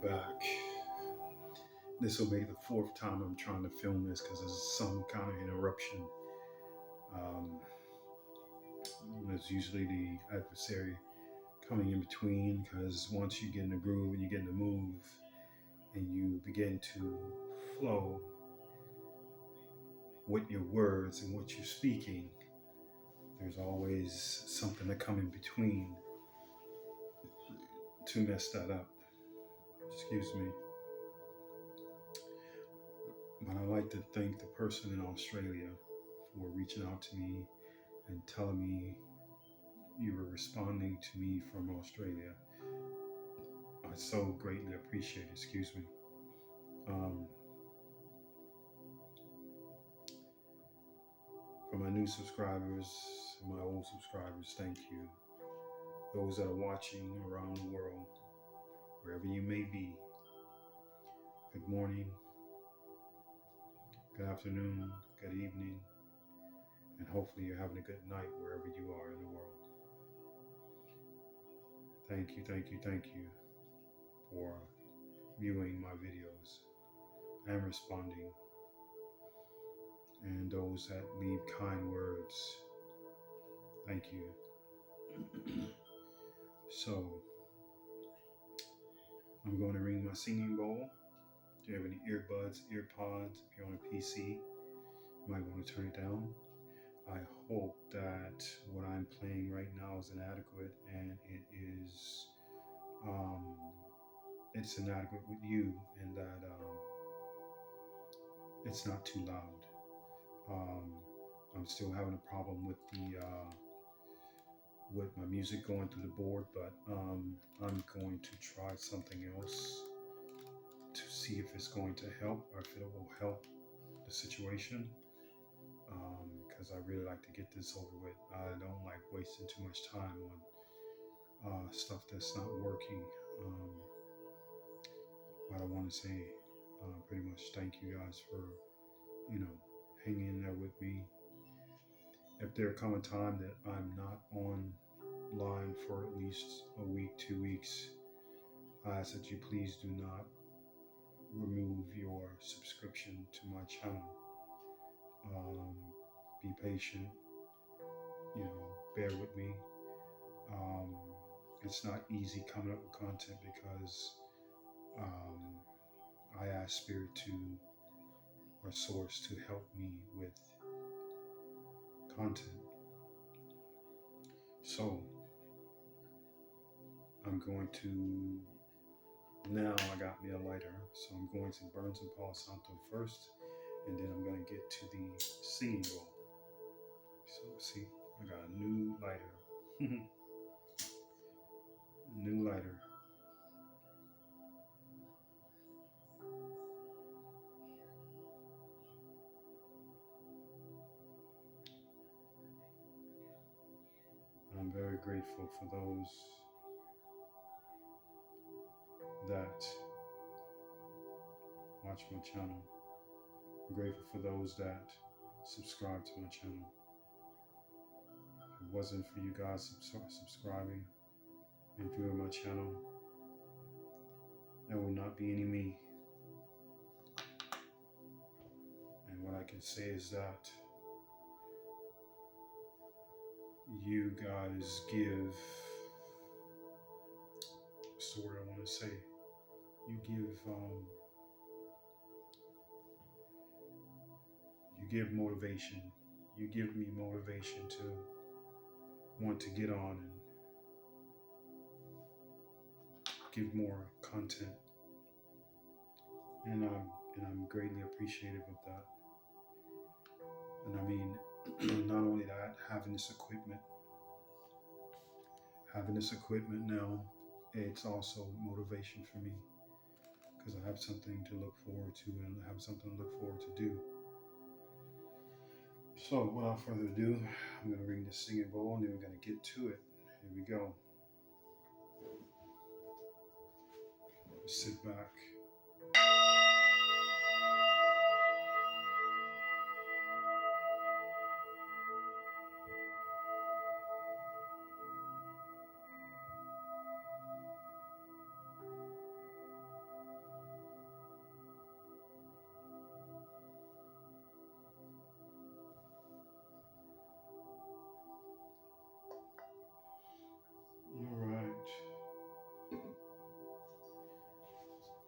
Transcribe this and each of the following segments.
back. This will be the fourth time I'm trying to film this because there's some kind of interruption. Um, there's usually the adversary coming in between because once you get in the groove and you get in the move and you begin to flow with your words and what you're speaking, there's always something to come in between to mess that up. Excuse me. But I'd like to thank the person in Australia for reaching out to me and telling me you were responding to me from Australia. I so greatly appreciate it. Excuse me. For my new subscribers, my old subscribers, thank you. Those that are watching around the world, wherever you may be, good morning, good afternoon, good evening, and hopefully you're having a good night wherever you are in the world. Thank you, thank you, thank you for viewing my videos and responding, and those that leave kind words. Thank you. So, I'm going to ring my singing bowl. Do you have any earbuds, earpods? If you're on a PC, you might want to turn it down. I hope that what I'm playing right now is inadequate and it's inadequate with you, and that it's not too loud. I'm still having a problem with with my music going through the board, but I'm going to try something else to see if it's going to help or if it will help the situation, because I really like to get this over with. I don't like wasting too much time on stuff that's not working. But I want to say pretty much thank you guys for hanging in there with me. If there come a time that I'm not online for at least a week, 2 weeks, I ask that you please do not remove your subscription to my channel. Be patient, bear with me. It's not easy coming up with content because I ask Spirit or Source to help me with content. So I'm going to, now I got me a lighter, so I'm going to burn some Palo Santo first, and then I'm going to get to the singing bowl. So see, I got a new lighter. New lighter. I'm very grateful for those that watch my channel. I'm grateful for those that subscribe to my channel. If it wasn't for you guys subscribing and viewing my channel, there would not be any me. And what I can say is that you guys give, what's the word I want to say? You give motivation. You give me motivation to want to get on and give more content. And I'm greatly appreciative of that. And I mean, not only that, having this equipment now, it's also motivation for me because I have something to look forward to and I have something to look forward to do. So without further ado, I'm going to ring this singing bowl and then we're going to get to it. Here we go. Sit back.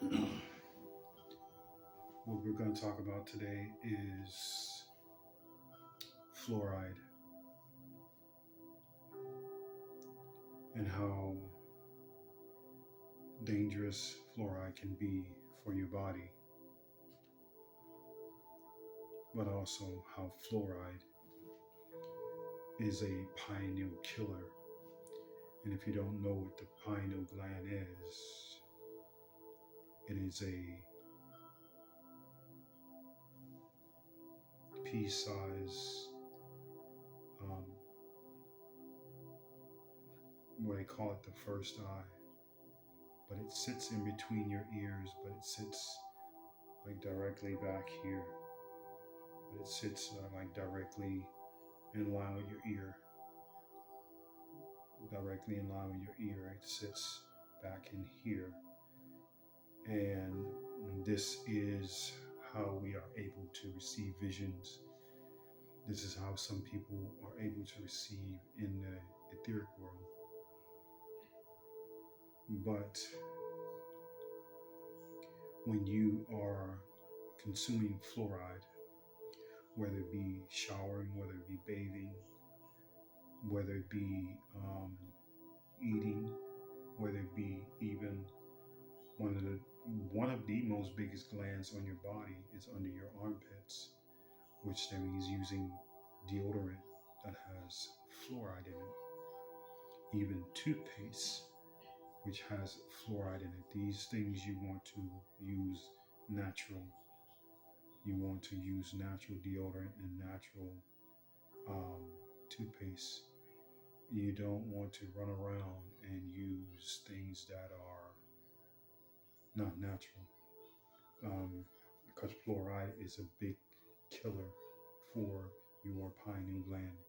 What we're going to talk about today is fluoride and how dangerous fluoride can be for your body, but also how fluoride is a pineal killer. And if you don't know what the pineal gland is, it is a pea-size, um, what they call it, the first eye, but it sits in between your ears, but it sits like directly back here, but it sits like directly in line with your ear, directly in line with your ear. It sits back in here, and this is how we are able to receive visions. This is how some people are able to receive in the etheric world. But when you are consuming fluoride, whether it be showering, whether it be bathing, whether it be eating, whether it be even one of the most biggest glands on your body is under your armpits, which that means using deodorant that has fluoride in it, even toothpaste, which has fluoride in it. These things you want to use natural. You want to use natural deodorant and natural toothpaste. You don't want to run around and use things that are not natural, because fluoride is a big killer for your pineal gland.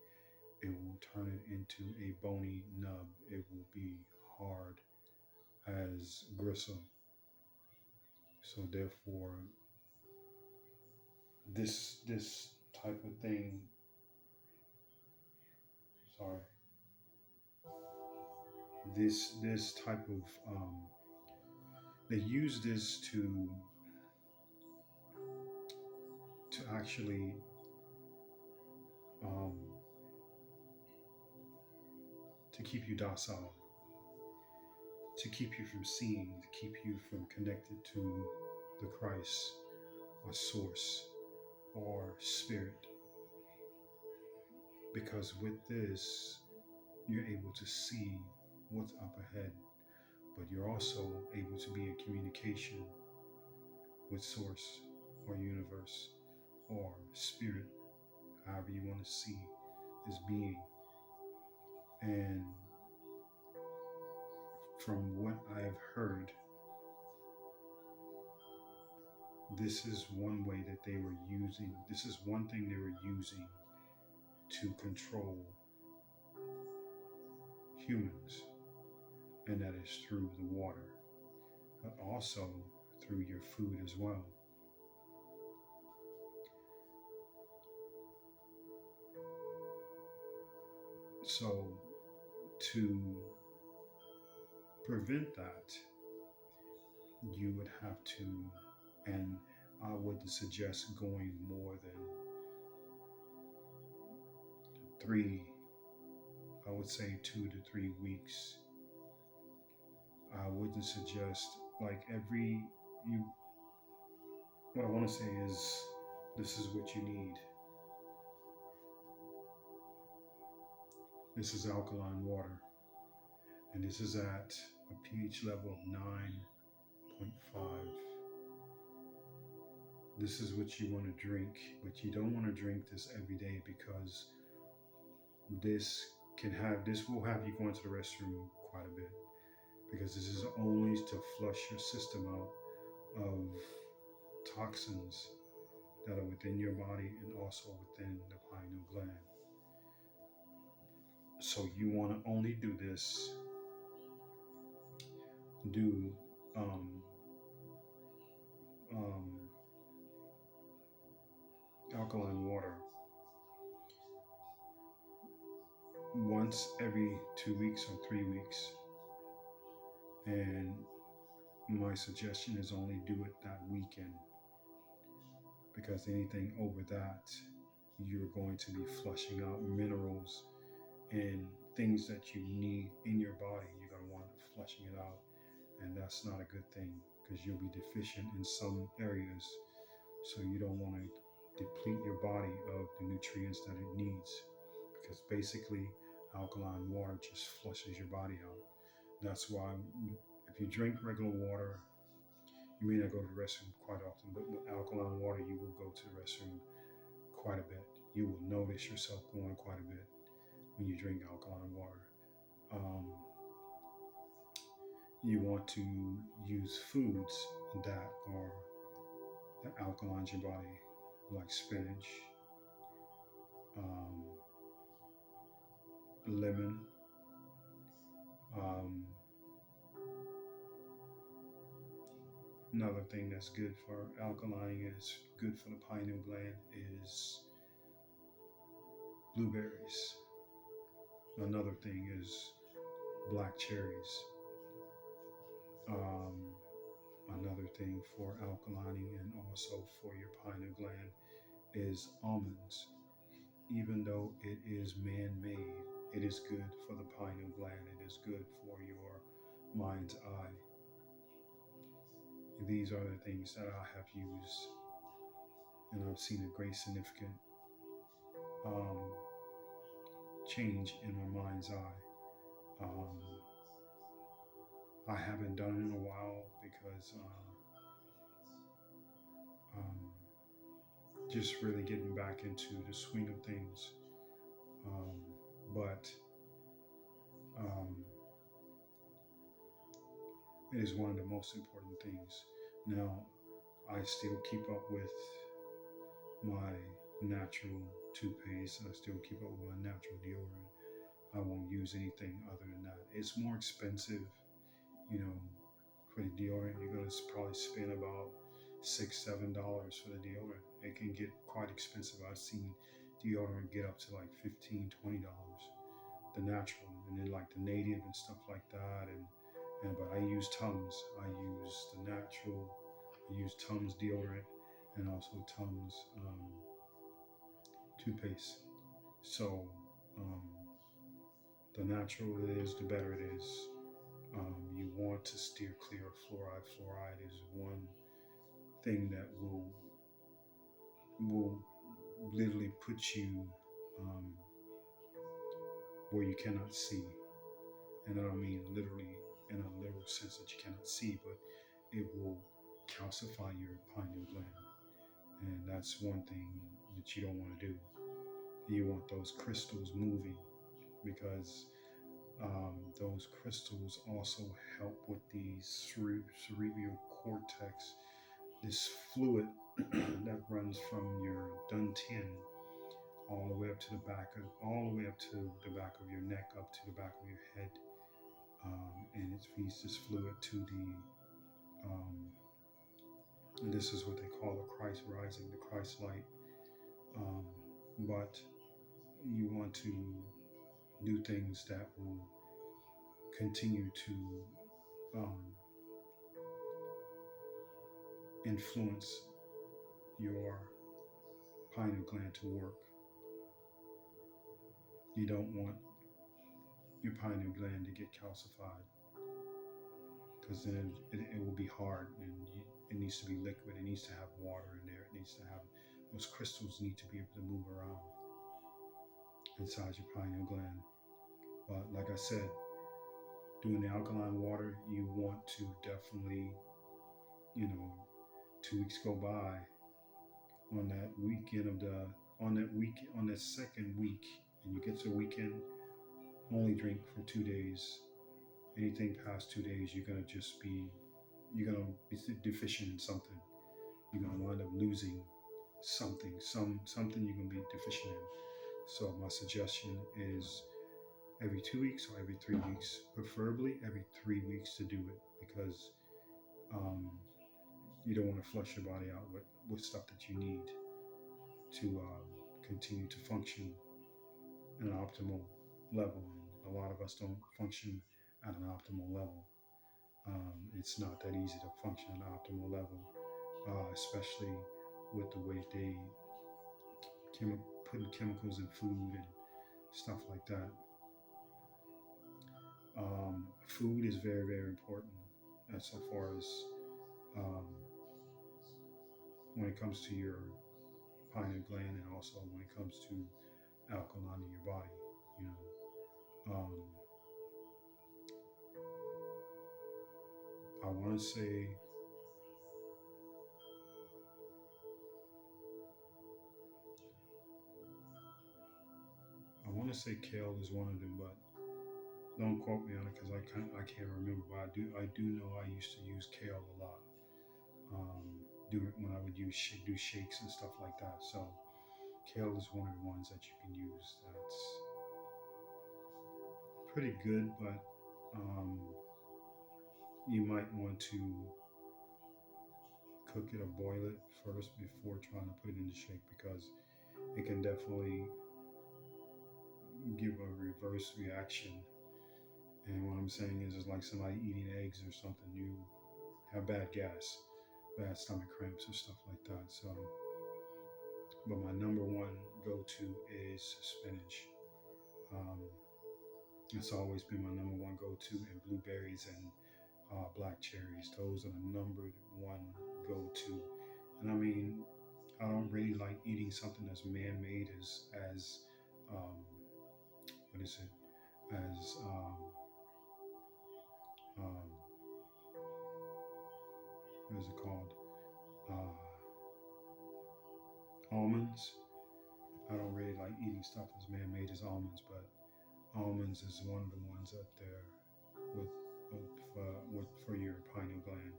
It will turn it into a bony nub. It will be hard as gristle. So therefore, this type of thing. Sorry, this type of they use this to actually um, to keep you docile, to keep you from seeing, to keep you from connected to the Christ or source or spirit. Because with this, you're able to see what's up ahead, but you're also able to be in communication with source or universe or spirit, however you want to see this being. And from what I've heard, this is one way that they were using, this is one thing they were using to control humans, and that is through the water, but also through your food as well. So to prevent that, you would have to, and I wouldn't suggest going more than 3, I would say 2 to 3 weeks. I wouldn't suggest like you, what I want to say is this is what you need. This is alkaline water, and this is at a pH level of 9.5. This is what you want to drink, but you don't want to drink this every day, because this will have you going to the restroom quite a bit, because this is only to flush your system out of toxins that are within your body and also within the pineal gland. So you want to only do this, do um, um, alkaline water once every 2 weeks or 3 weeks. And my suggestion is only do it that weekend, because anything over that, you're going to be flushing out minerals and things that you need in your body. You're going to want to flushing it out, and that's not a good thing because you'll be deficient in some areas. So you don't want to deplete your body of the nutrients that it needs, because basically alkaline water just flushes your body out. That's why if you drink regular water, you may not go to the restroom quite often, but with alkaline water, you will go to the restroom quite a bit. You will notice yourself going quite a bit when you drink alkaline water. Um, you want to use foods that are that alkalinize your body, like spinach, um, lemon. Um, Another thing that's good for alkalining and is good for the pineal gland is blueberries. Another thing is black cherries. Um, Another thing for alkalining and also for your pineal gland is almonds. Even though it is man made, it is good for the pineal gland, it is good for your mind's eye. These are the things that I have used, and I've seen a great significant um, change in my mind's eye. Um, I haven't done it in a while because um, just really getting back into the swing of things. Um, but um, it is one of the most important things. Now, I still keep up with my natural toothpaste. I still keep up with my natural deodorant. I won't use anything other than that. It's more expensive, you know, for the deodorant. You're gonna probably spend about $6, $7 for the deodorant. It can get quite expensive. I've seen deodorant get up to like $15, $20. The natural, and then like the native and stuff like that. And but I use Tums. I use the natural. I use Tums deodorant and also Tums toothpaste. So um, the natural it is, the better it is. You want to steer clear of fluoride. Fluoride is one thing that will literally put you um, where you cannot see, and I don't mean literally in a literal sense that you cannot see, but it will calcify your pineal gland, and that's one thing that you don't want to do. You want those crystals moving because those crystals also help with the cerebral cortex, this fluid that runs from your dantian all the way up to the back of all the way up to the back of your neck, up to the back of your head, and it feeds this fluid to the and this is what they call the Christ rising, the Christ light. Um, but you want to do things that will continue to um, influence your pineal gland to work. You don't want your pineal gland to get calcified because then it will be hard, and it needs to be liquid. It needs to have water in there. It needs to have those crystals need to be able to move around inside your pineal gland. But like I said, doing the alkaline water, you want to definitely, 2 weeks go by on that weekend of the on that second week, and you get to the weekend, only drink for 2 days. Anything past 2 days, you're gonna be deficient in something. You're gonna wind up losing something you're gonna be deficient in. So my suggestion is every 2 weeks or every 3 weeks, preferably every 3 weeks to do it, because um, you don't want to flush your body out with stuff that you need to continue to function at an optimal level. And a lot of us don't function at an optimal level. It's not that easy to function at an optimal level, especially with the way they putting chemicals in food and stuff like that. Food is very, very important as so far as um, when it comes to your pineal gland, and also when it comes to alkaline in your body. You know, I want to say kale is one of them, but don't quote me on it because I can't remember. But I do know I used to use kale a lot. Um, do it when I would do shakes and stuff like that. So kale is one of the ones that you can use. That's pretty good, but um, you might want to cook it or boil it first before trying to put it in the shake because it can definitely give a reverse reaction. And what I'm saying is, it's like somebody eating eggs or something. You have bad gas, bad stomach cramps, or stuff like that. So, but my number one go-to is spinach. Um, it's always been my number one go-to, and blueberries and black cherries. Those are the number one go-to. And I mean, I don't really like eating something that's man-made as um, what is it? As um, what is it called? Uh, Almonds. I don't really like eating stuff as man-made as almonds, but almonds is one of the ones up there with with for your pineal gland.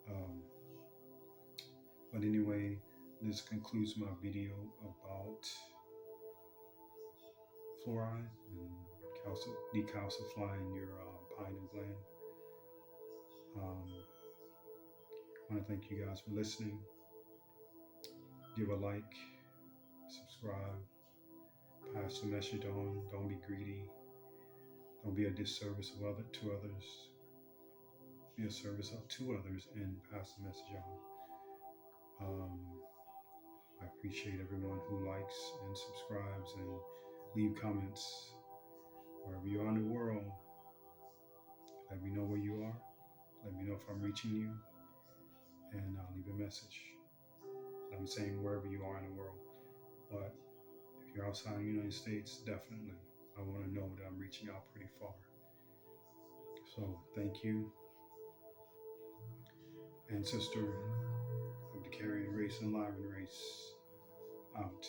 Um, but anyway, this concludes my video about fluoride and decalcifying your pineal gland. I want to thank you guys for listening. Give a like, subscribe, pass the message on. Don't be greedy. Don't be a disservice to others. Be a service up to others and pass the message on. I appreciate everyone who likes and subscribes and leave comments wherever you are in the world. Let me know where you are. Let me know if I'm reaching you, and I'll leave a message. I'm saying wherever you are in the world, but if you're outside the United States, definitely. I want to know that I'm reaching out pretty far. So thank you, ancestor of the carrion race and Lyran race, out.